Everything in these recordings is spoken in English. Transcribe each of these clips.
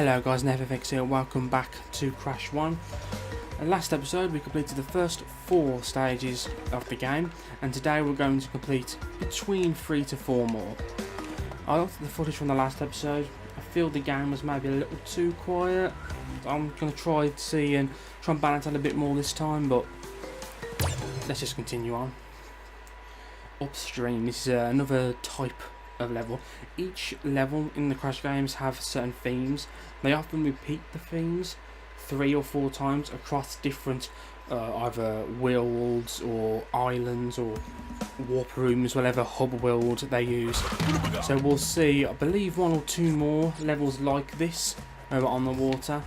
Hello guys, NFX here, welcome back to Crash 1. In the last episode we completed the first 4 stages of the game, and today we're going to complete between 3 to 4 more. I looked at the footage from the last episode. I feel the game was maybe a little too quiet. I'm going to try and balance it a bit more this time, but let's just continue on. Upstream, this is another type of level. Each level in the Crash games have certain themes. They often repeat the themes 3 or 4 times across different either worlds or islands or warp rooms, whatever hub world they use. So we'll see, I believe, 1 or 2 more levels like this over on the water.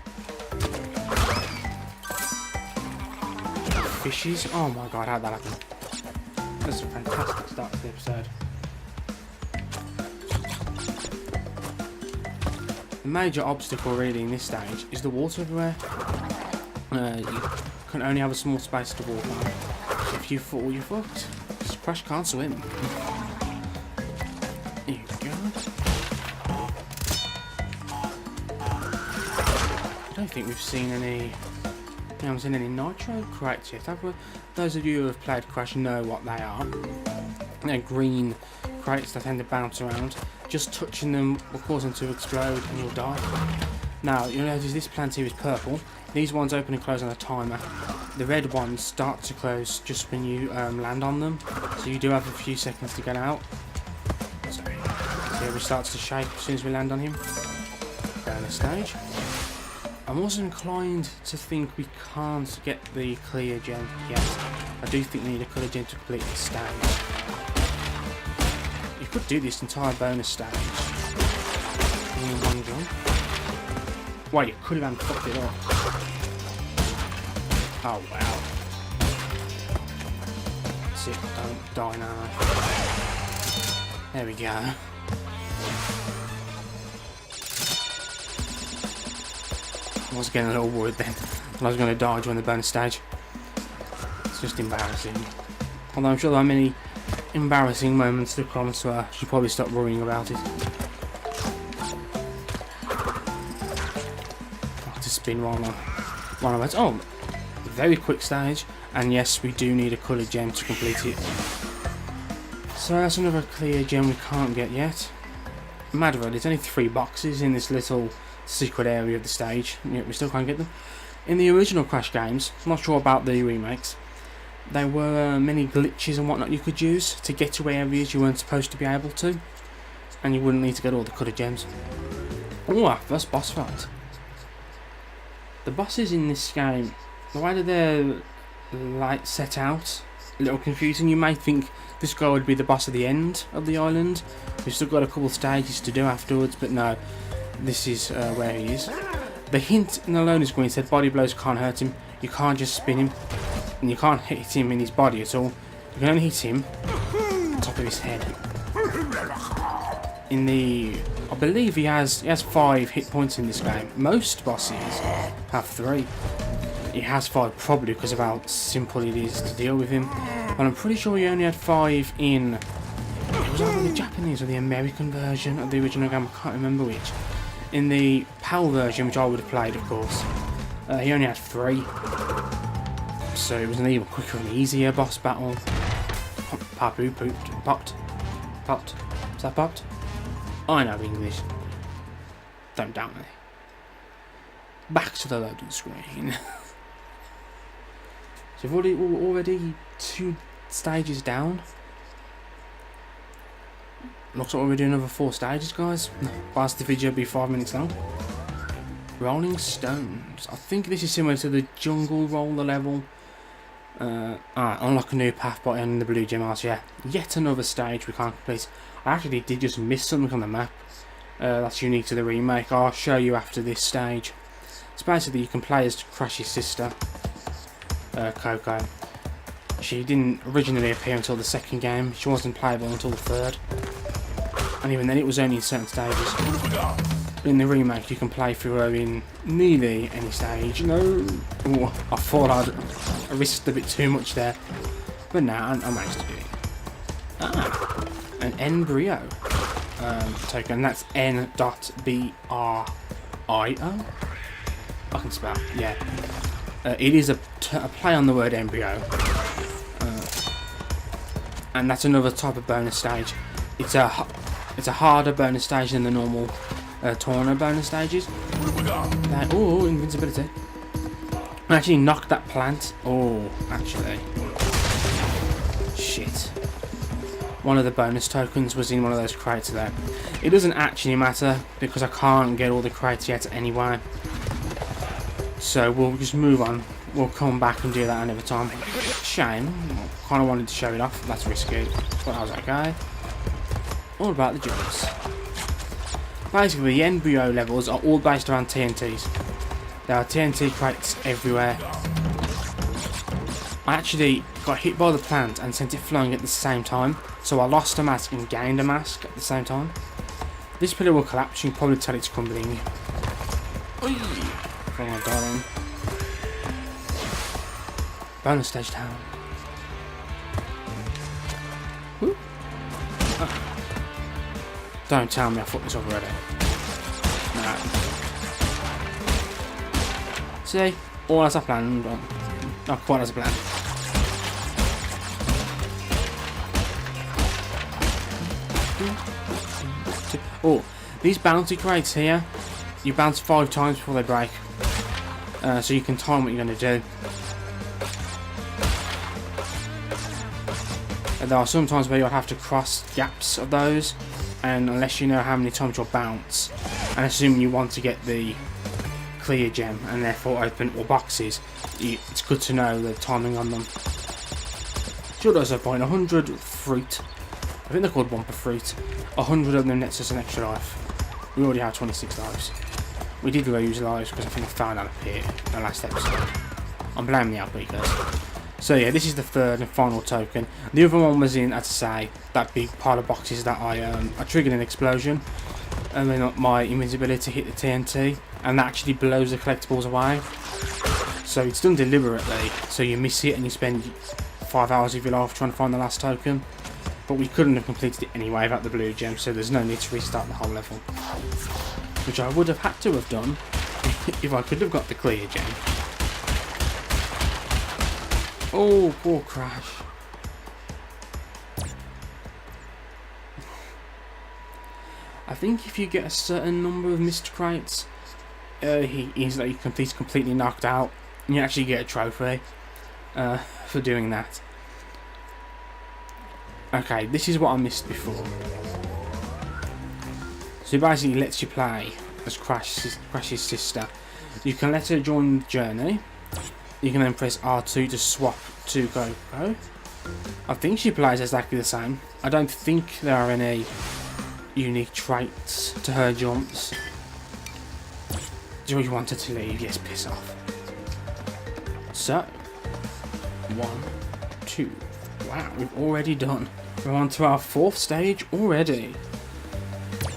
Fishes, oh my god, how'd that happen? That's a fantastic start to the episode. The major obstacle really in this stage is the water everywhere. You can only have a small space to walk on. If you fall, you're fucked. Crash can't swim. There you go. I don't think we've seen any... I haven't seen any nitro crates yet, have we? Those of you who have played Crash know what they are. They're green crates that tend to bounce around. Just touching them will cause them to explode and you'll die. Now, you'll notice this plant here is purple. These ones open and close on a timer. The red ones start to close just when you land on them. So you do have a few seconds to get out. So here he starts to shake as soon as we land on him. Down the stage. I'm also inclined to think we can't get the clear gem yet. I do think we need a clear gem to complete this stage. You could do this entire bonus stage in one jump. Well, you could have fucked it up. Oh wow. That's it, don't die now. There we go. I was getting a little worried then. I was going to die during the bonus stage. It's just embarrassing. Although I'm sure there are many embarrassing moments to come, so I should probably stop worrying about it. To spin one of us. Oh, very quick stage, and yes, we do need a coloured gem to complete it. So that's another clear gem we can't get yet. Mad about it, there's only 3 boxes in this little secret area of the stage, yet we still can't get them. In the original Crash games, I'm not sure about the remakes, there were many glitches and whatnot you could use to get to areas you weren't supposed to be able to, and you wouldn't need to get all the coloured gems. Oh, our first boss fight. The bosses in this game, the way that they're like set out, a little confusing. You may think this guy would be the boss at the end of the island. We've still got a couple of stages to do afterwards, but no, this is where he is. The hint in the loading screen said body blows can't hurt him. You can't just spin him, and you can't hit him in his body at all. You can only hit him on top of his head. In the, I believe he has 5 hit points in this game. Most bosses have 3. He has 5 probably because of how simple it is to deal with him. But I'm pretty sure he only had 5 in, it was either the Japanese or the American version of the original game, I can't remember which. In the PAL version, which I would have played, of course, he only had 3. So it was an even quicker and easier boss battle. Papu pooped. Popped. Is that popped? I know English. Don't doubt me. Back to the loading screen. So we've already 2 stages down. Looks like we're doing another 4 stages, guys. Whilst the video will be 5 minutes long. Rolling stones. I think this is similar to the jungle roller level. Unlock a new path by earning the blue gem arts. Yeah, yet another stage we can't complete. I actually did just miss something on the map. That's unique to the remake. I'll show you after this stage. So basically you can play as Crash's sister, Coco. She didn't originally appear until the 2nd game. She wasn't playable until the 3rd. And even then it was only in certain stages. In the remake you can play through her in nearly any stage. No! Ooh, I thought I risked a bit too much there. But nah, I managed to do it. An embryo token. That's N.BR. I-O? I can spell, yeah. It is a play on the word embryo. And that's another type of bonus stage. It's a harder bonus stage than the normal Torno bonus stages. Oh, invincibility. I actually knocked that plant. Oh, actually. Shit. One of the bonus tokens was in one of those crates there. It doesn't actually matter because I can't get all the crates yet anyway. So we'll just move on. We'll come back and do that another time. Shame. Kind of wanted to show it off. That's risky. But I was like, okay. All about the jumps. Basically, the embryo levels are all based around TNTs. There are TNT crates everywhere. I actually got hit by the plant and sent it flying at the same time. So I lost a mask and gained a mask at the same time. This pillar will collapse. You can probably tell it's crumbling. Come on, darling. Bonus stage down. Oh. Don't tell me I fucked this up already. No. See? All as I planned. Not quite as I planned. Oh, these bouncy crates here, you bounce 5 times before they break. So you can time what you're going to do. There are some times where you'll have to cross gaps of those, and unless you know how many times you'll bounce, and assuming you want to get the clear gem and therefore open all boxes, it's good to know the timing on them. Should also point 100 fruit, I think they're called bumper fruit, 100 of them nets us an extra life. We already have 26 lives. We did lose lives because I think I found out up here in the last episode. I'm blaming the outbreakers. So yeah, this is the third and final token. The other one was in, as I say, that big pile of boxes that I triggered an explosion, and then my invincibility hit the TNT, and that actually blows the collectibles away. So it's done deliberately, so you miss it and you spend 5 hours of your life trying to find the last token. But we couldn't have completed it anyway without the blue gem, so there's no need to restart the whole level. Which I would have had to have done if I could have got the clear gem. Oh, poor Crash. I think if you get a certain number of missed crates, he's completely knocked out, and you actually get a trophy for doing that. Okay, this is what I missed before. So it basically lets you play as Crash's sister. You can let her join the journey. You can then press R2 to swap to Go. I think she plays exactly the same. I don't think there are any unique traits to her jumps. Do you want her to leave? Yes, piss off. So, 1, 2. Wow, we've already done. We're on to our 4th stage already.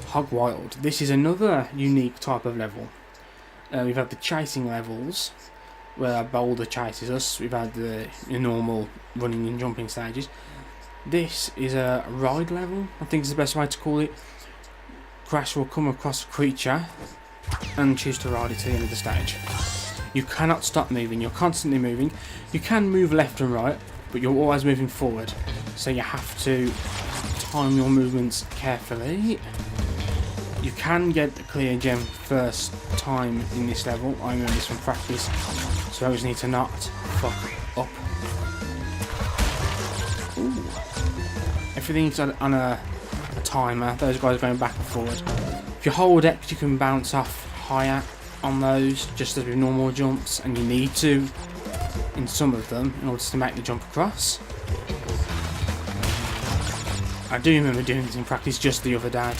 Hog Wild. This is another unique type of level. We've had the chasing levels, where a boulder chases us. We've had the normal running and jumping stages. This is a ride level, I think is the best way to call it. Crash will come across a creature and choose to ride it to the end of the stage. You cannot stop moving, you're constantly moving. You can move left and right, but you're always moving forward. So you have to time your movements carefully. You can get the clear gem first time in this level. I remember this from practice, so I just need to not fuck up. Ooh. Everything's on a timer. Those guys are going back and forward. If you hold X, you can bounce off higher on those, just as with normal jumps, and you need to in some of them in order to make the jump across. I do remember doing this in practice just the other day.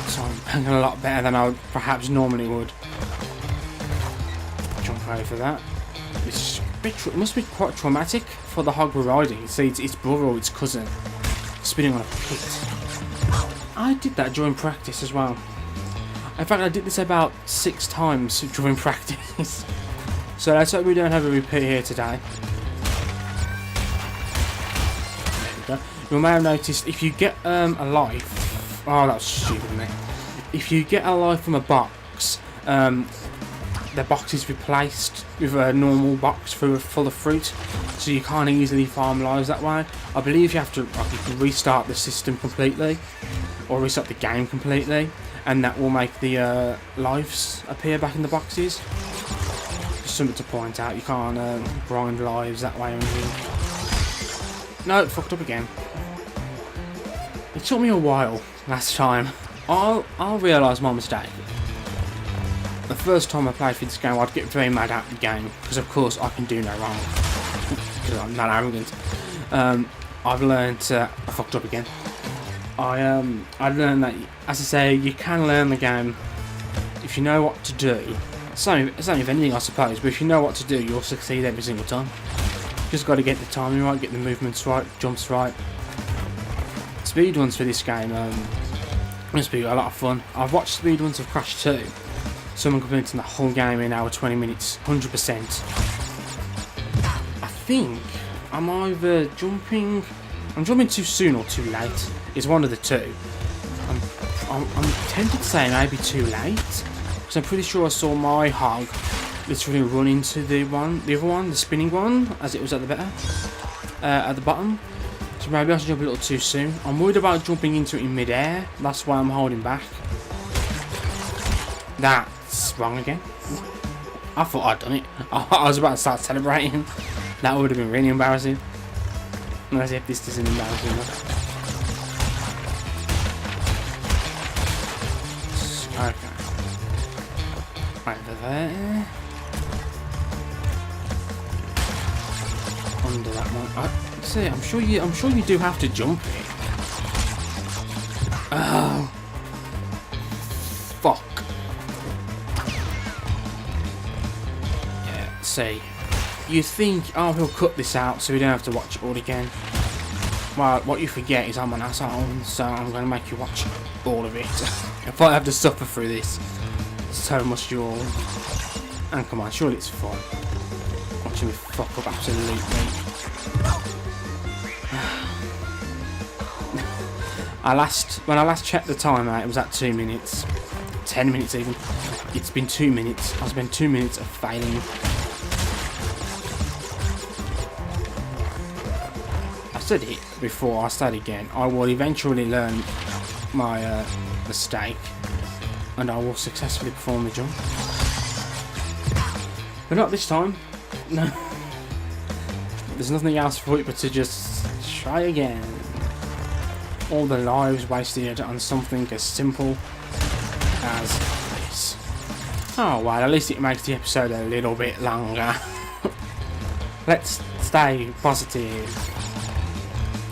So I'm banging a lot better than I perhaps normally would. Jump over that. It's a bit it must be quite traumatic for the hog we're riding. See, it's its brother or its cousin spinning on a pit. I did that during practice as well. In fact, I did this about 6 times during practice. So let's hope we don't have a repeat here today. There we go. You may have noticed if you get a life. Oh, that was stupid, isn't it? If you get a life from a box, the box is replaced with a normal box full of fruit, so you can't easily farm lives that way. I believe you have to you can restart the system completely, or restart the game completely, and that will make the lives appear back in the boxes. Just something to point out, you can't grind lives that way or anything. No, it fucked up again. It took me a while last time. I'll realise my mistake. The first time I played through this game, I'd get very mad at the game, because of course I can do no wrong, because I'm not arrogant. I've learned, I fucked up again. I learned that, as I say, you can learn the game if you know what to do. It's only if anything, I suppose, but if you know what to do, you'll succeed every single time. You just got to get the timing right, get the movements right, jumps right. Speedruns for this game must be a lot of fun. I've watched speedruns of Crash 2. Someone completing the whole game in hour 20 minutes, 100%. I think I'm either jumping too soon or too late. It's one of the two. I'm tempted to say maybe too late, because I'm pretty sure I saw my hog literally run into the other one, the spinning one, as it was at the bottom. So maybe I should jump a little too soon. I'm worried about jumping into it in mid-air. That's why I'm holding back. That's wrong again. I thought I'd done it. I was about to start celebrating. That would have been really embarrassing. As if this isn't embarrassing enough. Okay. Over there. Under that one. See, I'm sure you do have to jump it. Oh. Fuck. Yeah, see. You think, oh, he'll cut this out so we don't have to watch it all again. Well, what you forget is I'm an asshole, so I'm going to make you watch all of it. If I have to suffer through this, so must you all. And come on, surely it's fun. Watching me fuck up absolutely. When I last checked the timer, it was at 2 minutes. 10 minutes even. It's been 2 minutes. I spent 2 minutes of failing. I said it before, I'll say it again. I will eventually learn my mistake, and I will successfully perform the jump. But not this time. No. There's nothing else for it but to just try again. All the lives wasted on something as simple as this. Oh well, at least it makes the episode a little bit longer. Let's stay positive,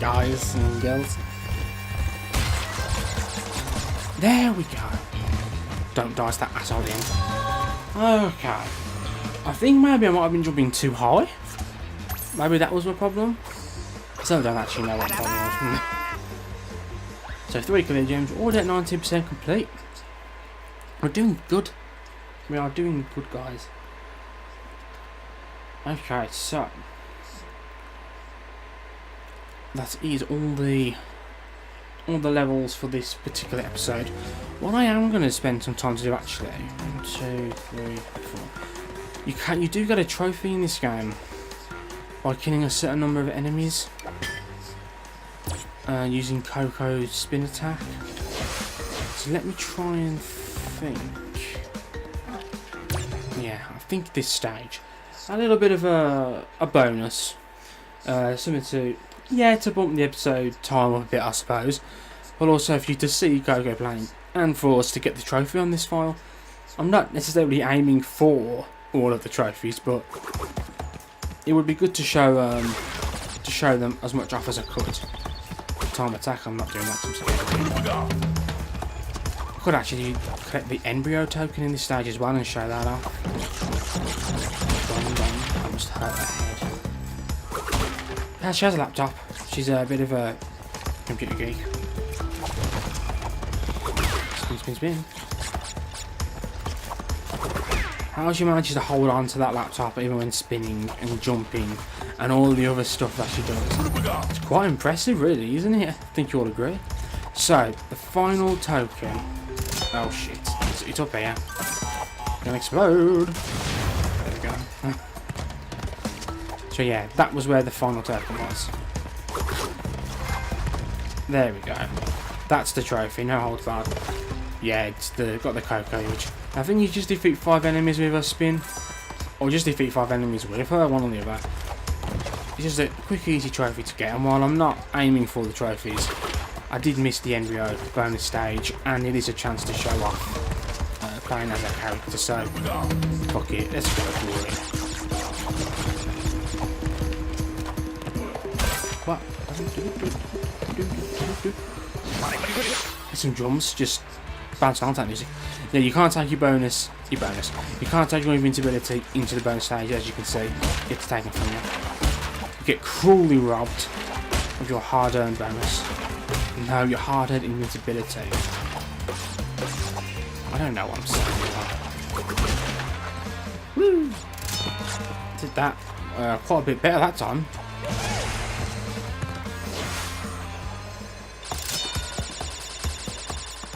guys and girls. There we go. Don't dice that asshole in. Okay. I think maybe I might have been jumping too high. Maybe that was my problem. So I don't actually know what the problem was. So 3 clear gems, all at 19% complete. We're doing good. We are doing good, guys. Okay, so that is all the levels for this particular episode. What I am going to spend some time to do actually, 1, 2, 3, 4. You do get a trophy in this game by killing a certain number of enemies. Using Coco's spin attack. So let me try and think. Yeah, I think this stage, a little bit of a bonus, something to bump the episode time up a bit, I suppose. But also for you to see Coco playing, and for us to get the trophy on this file. I'm not necessarily aiming for all of the trophies, but it would be good to show them as much off as I could. Time attack, I'm not doing that. I could actually collect the embryo token in this stage as well and show that off. I must hurt her head. Yeah, she has a laptop. She's a bit of a computer geek. Spin, spin, spin. How she manages to hold on to that laptop even when spinning and jumping and all the other stuff that she does. It's quite impressive really, isn't it? I think you all agree. So, the final token. Oh shit, it's up here. Gonna explode. There we go. So yeah, that was where the final token was. There we go. That's the trophy. No holds barred. Yeah, it's got the cocoa image. I think you just defeat 5 enemies with a spin, or just defeat 5 enemies with her, one or the other. It's just a quick, easy trophy to get. And while I'm not aiming for the trophies, I did miss the embryo bonus stage, and it is a chance to show off playing as a character. So fuck it, let's go for it. What? There's some drums just bounce around that music. Yeah, you can't take your bonus. You can't take your invincibility into the bonus stage, as you can see. It's taken from you. You get cruelly robbed of your hard-earned bonus. No, your hard-earned invincibility. I don't know what I'm saying. Woo! Did that quite a bit better that time.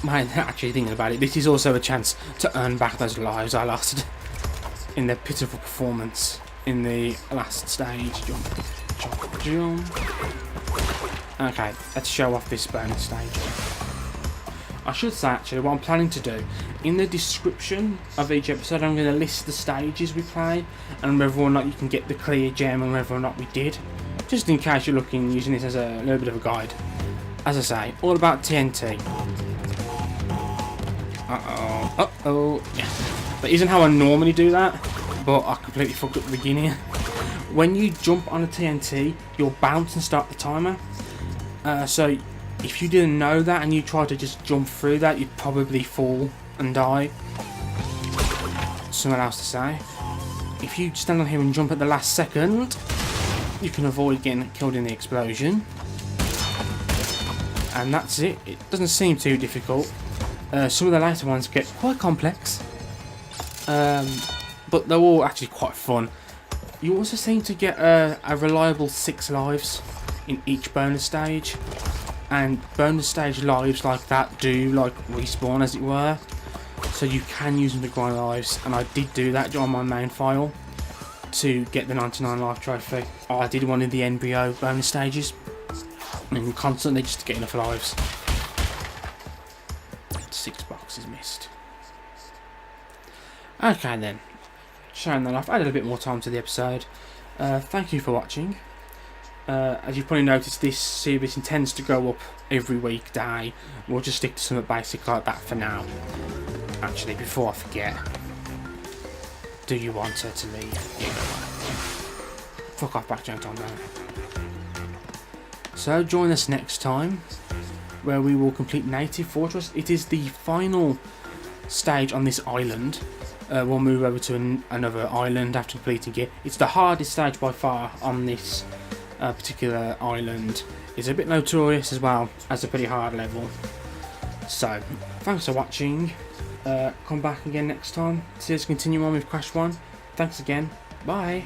Man, actually thinking about it, this is also a chance to earn back those lives I lost in their pitiful performance in the last stage. Jump, jump, jump. Okay, let's show off this bonus stage. I should say actually what I'm planning to do, in the description of each episode I'm going to list the stages we play and whether or not you can get the clear gem and whether or not we did. Just in case you're looking, using this as a little bit of a guide. As I say, all about TNT. Yeah. That isn't how I normally do that, but I completely fucked up the beginning. When you jump on a TNT, you'll bounce and start the timer. So if you didn't know that and you try to just jump through that, you'd probably fall and die. Something else to say. If you stand on here and jump at the last second, you can avoid getting killed in the explosion. And that's it. It doesn't seem too difficult. Some of the later ones get quite complex, but they're all actually quite fun. You also seem to get a reliable 6 lives in each bonus stage, and bonus stage lives like that do like respawn, as it were, so you can use them to grind lives, and I did do that on my main file to get the 99 life trophy. I did one of the embryo bonus stages and constantly just to get enough lives. 6 boxes missed. Okay then, showing that off, I added a bit more time to the episode. Thank you for watching. As you've probably noticed, this series intends to go up every weekday. We'll just stick to something basic like that for now. Actually, before I forget, do you want her to leave? Fuck off, back jump on now. So join us next time, where we will complete Native Fortress. It is the final stage on this island. We'll move over to another island after completing it. It's the hardest stage by far on this particular island. It's a bit notorious as well as a pretty hard level. So, thanks for watching. Come back again next time. See us continue on with Crash 1. Thanks again. Bye.